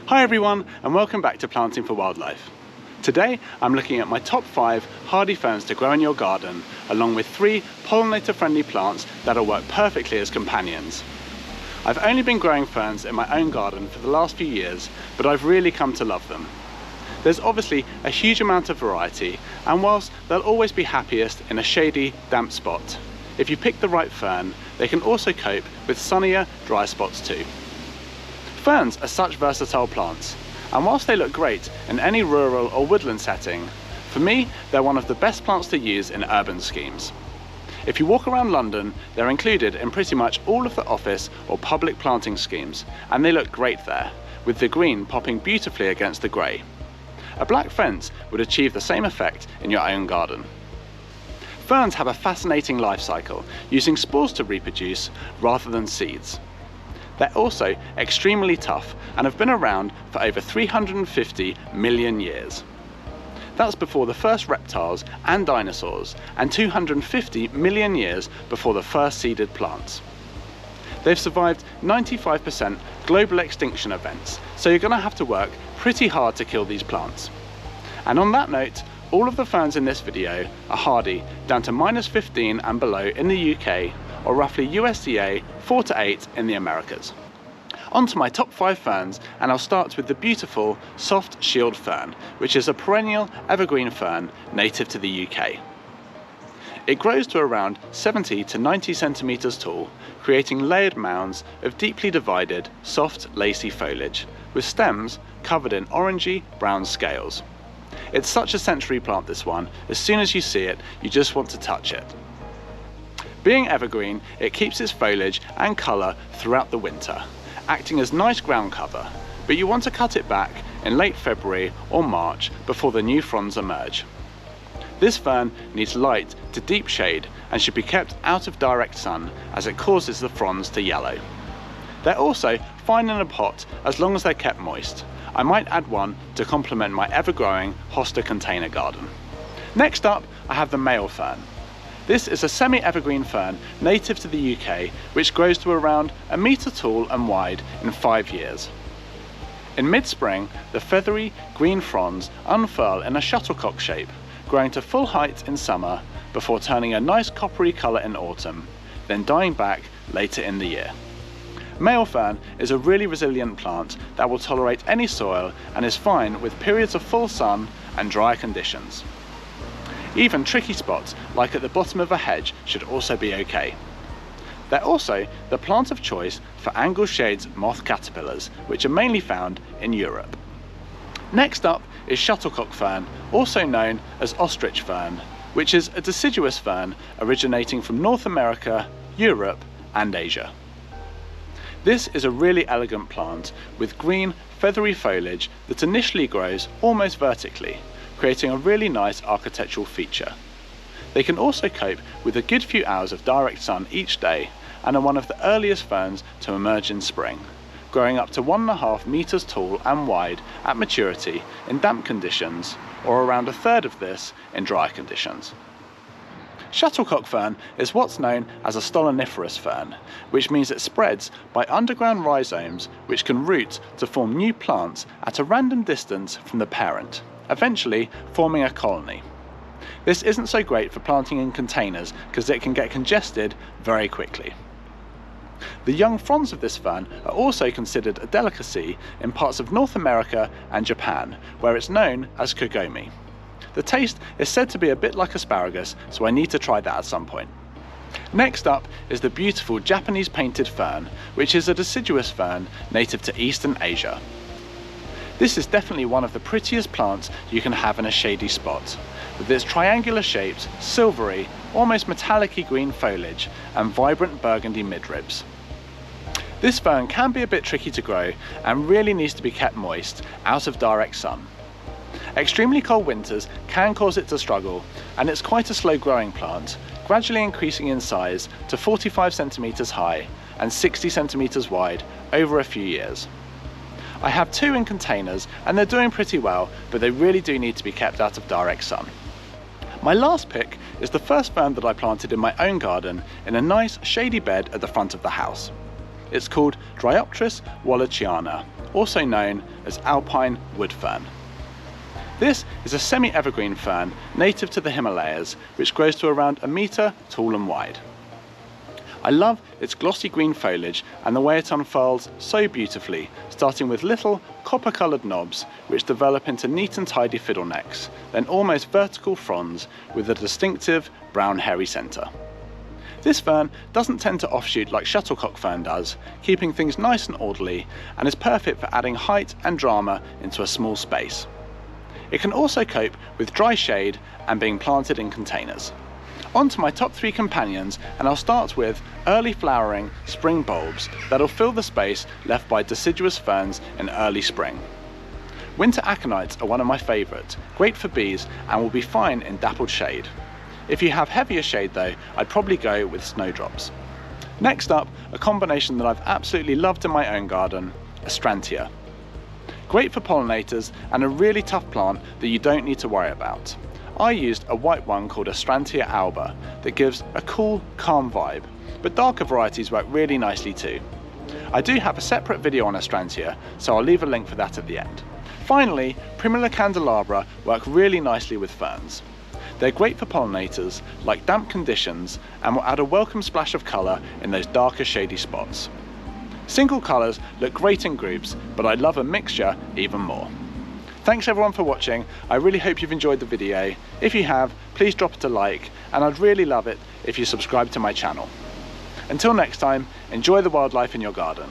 Hi everyone, and welcome back to Planting for Wildlife. Today I'm looking at my top 5 hardy ferns to grow in your garden, along with 3 pollinator friendly plants that'll work perfectly as companions. I've only been growing ferns in my own garden for the last few years, but I've really come to love them. There's obviously a huge amount of variety, and whilst they'll always be happiest in a shady, damp spot, if you pick the right fern, they can also cope with sunnier, dry spots too. Ferns are such versatile plants, and whilst they look great in any rural or woodland setting, for me they're one of the best plants to use in urban schemes. If you walk around London, they're included in pretty much all of the office or public planting schemes, and they look great there, with the green popping beautifully against the grey. A black fence would achieve the same effect in your own garden. Ferns have a fascinating life cycle, using spores to reproduce rather than seeds. They're also extremely tough and have been around for over 350 million years. That's before the first reptiles and dinosaurs, and 250 million years before the first seeded plants. They've survived 95% global extinction events, so you're going to have to work pretty hard to kill these plants. And on that note, all of the ferns in this video are hardy down to -15 and below in the UK, or roughly USDA 4 to 8 in the Americas. On to my top 5 ferns, and I'll start with the beautiful soft shield fern, which is a perennial evergreen fern native to the UK. It grows to around 70 to 90 centimetres tall, creating layered mounds of deeply divided, soft, lacy foliage, with stems covered in orangey brown scales. It's such a sensory plant, this one. As soon as you see it, you just want to touch it. Being evergreen, it keeps its foliage and colour throughout the winter, acting as nice ground cover, but you want to cut it back in late February or March before the new fronds emerge. This fern needs light to deep shade and should be kept out of direct sun, as it causes the fronds to yellow. They're also fine in a pot as long as they're kept moist. I might add one to complement my ever-growing hosta container garden. Next up, I have the male fern. This is a semi-evergreen fern native to the UK, which grows to around 1 metre tall and wide in 5 years. In mid-spring, the feathery green fronds unfurl in a shuttlecock shape, growing to full height in summer before turning a nice coppery colour in autumn, then dying back later in the year. Male fern is a really resilient plant that will tolerate any soil and is fine with periods of full sun and dry conditions. Even tricky spots, like at the bottom of a hedge, should also be okay. They're also the plant of choice for Angleshades moth caterpillars, which are mainly found in Europe. Next up is shuttlecock fern, also known as ostrich fern, which is a deciduous fern originating from North America, Europe, and Asia. This is a really elegant plant with green, feathery foliage that initially grows almost vertically, creating a really nice architectural feature. They can also cope with a good few hours of direct sun each day, and are one of the earliest ferns to emerge in spring, growing up to 1.5 metres tall and wide at maturity in damp conditions, or around 1/3 of this in dry conditions. Shuttlecock fern is what's known as a stoloniferous fern, which means it spreads by underground rhizomes which can root to form new plants at a random distance from the parent, eventually forming a colony. This isn't so great for planting in containers because it can get congested very quickly. The young fronds of this fern are also considered a delicacy in parts of North America and Japan, where it's known as kogomi. The taste is said to be a bit like asparagus, so I need to try that at some point. Next up is the beautiful Japanese painted fern, which is a deciduous fern native to Eastern Asia. This is definitely one of the prettiest plants you can have in a shady spot, with its triangular shaped, silvery, almost metallic-y green foliage and vibrant burgundy midribs. This fern can be a bit tricky to grow and really needs to be kept moist, out of direct sun. Extremely cold winters can cause it to struggle, and it's quite a slow growing plant, gradually increasing in size to 45 centimetres high and 60 centimetres wide over a few years. I have 2 in containers and they're doing pretty well, but they really do need to be kept out of direct sun. My last pick is the first fern that I planted in my own garden in a nice shady bed at the front of the house. It's called Dryopteris wallachiana, also known as alpine wood fern. This is a semi-evergreen fern native to the Himalayas, which grows to around 1 metre tall and wide. I love its glossy green foliage and the way it unfurls so beautifully, starting with little copper-coloured knobs which develop into neat and tidy fiddle necks, then almost vertical fronds with a distinctive brown hairy centre. This fern doesn't tend to offshoot like shuttlecock fern does, keeping things nice and orderly, and is perfect for adding height and drama into a small space. It can also cope with dry shade and being planted in containers. On to my top 3 companions, and I'll start with early flowering spring bulbs that'll fill the space left by deciduous ferns in early spring. Winter aconites are one of my favourites, great for bees and will be fine in dappled shade. If you have heavier shade though, I'd probably go with snowdrops. Next up, a combination that I've absolutely loved in my own garden, Astrantia. Great for pollinators and a really tough plant that you don't need to worry about. I used a white one called Astrantia alba that gives a cool, calm vibe, but darker varieties work really nicely too. I do have a separate video on Astrantia, so I'll leave a link for that at the end. Finally, Primula candelabra work really nicely with ferns. They're great for pollinators, like damp conditions, and will add a welcome splash of colour in those darker shady spots. Single colours look great in groups, but I love a mixture even more. Thanks everyone for watching. I really hope you've enjoyed the video. If you have, please drop it a like, and I'd really love it if you subscribe to my channel. Until next time, enjoy the wildlife in your garden.